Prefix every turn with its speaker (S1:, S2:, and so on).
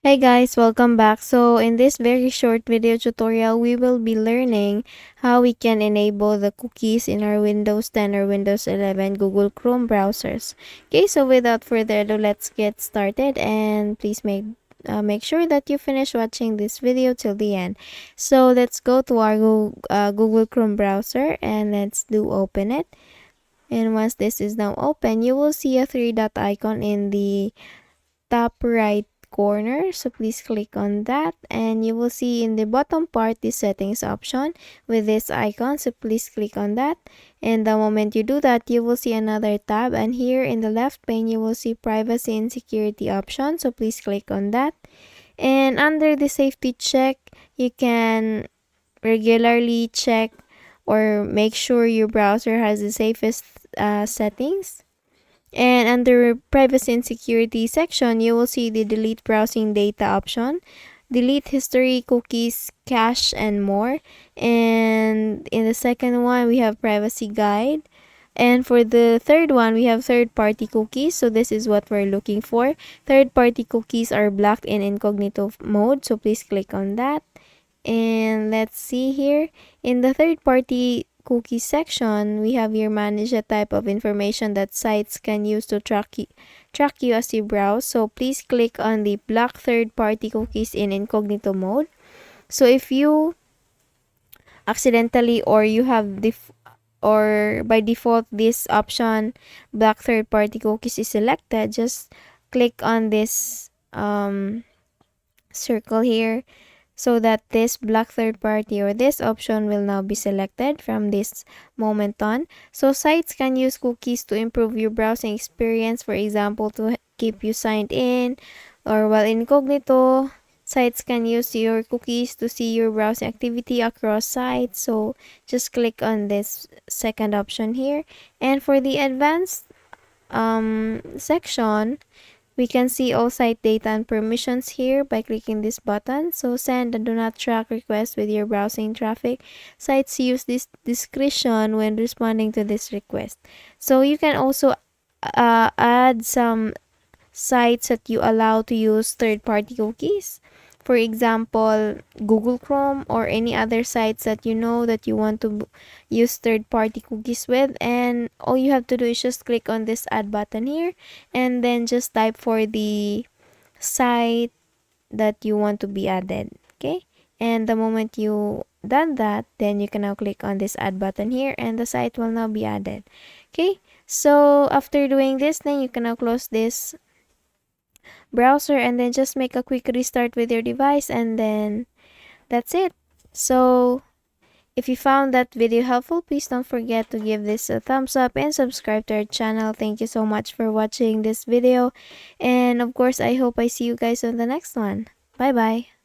S1: Hey guys, welcome back. So in this very short video tutorial, we will be learning how we can enable the cookies in our Windows 10 or Windows 11 Google Chrome browsers. Okay, so without further ado, let's get started, and please make sure that you finish watching this video till the end. So let's go to our Google Chrome browser and let's do open it. And once this is now open, you will see a three dot icon in the top right corner, so please click on that, and you will see in the bottom part the settings option with this icon, so please click on that. And the moment you do that, you will see another tab, and here in the left pane you will see privacy and security option, so please click on that. And under the safety check, you can regularly check or make sure your browser has the safest settings. And under privacy and security section, you will see the delete browsing data option, delete history, cookies, cache, and more. And in the second one, we have privacy guide. And for the third one, we have third-party cookies. So this is what we're looking for. Third-party cookies are blocked in incognito mode. So please click on that. And let's see here. In the third-party cookie section, we have here manage a type of information that sites can use to track you as you browse. So please click on the block third-party cookies in incognito mode. So if you accidentally or you have or by default this option block third-party cookies is selected, just click on this circle here so that this block third party or this option will now be selected from this moment on. So sites can use cookies to improve your browsing experience, for example, to keep you signed in, or while incognito, sites can use your cookies to see your browsing activity across sites. So just click on this second option here. And for the advanced section, we can see all site data and permissions here by clicking this button. So send and do not track requests with your browsing traffic. Sites use this discretion when responding to this request. So you can also add some sites that you allow to use third-party cookies. For example, Google Chrome or any other sites that you know that you want to use third-party cookies with, and all you have to do is just click on this add button here and then just type for the site that you want to be added. Okay, and the moment you done that, then you can now click on this add button here and the site will now be added. Okay, so after doing this, then you can now close this browser and then just make a quick restart with your device, and then that's it. So if you found that video helpful, please don't forget to give this a thumbs up and subscribe to our channel. Thank you so much for watching this video, and of course I hope I see you guys on the next one. Bye bye.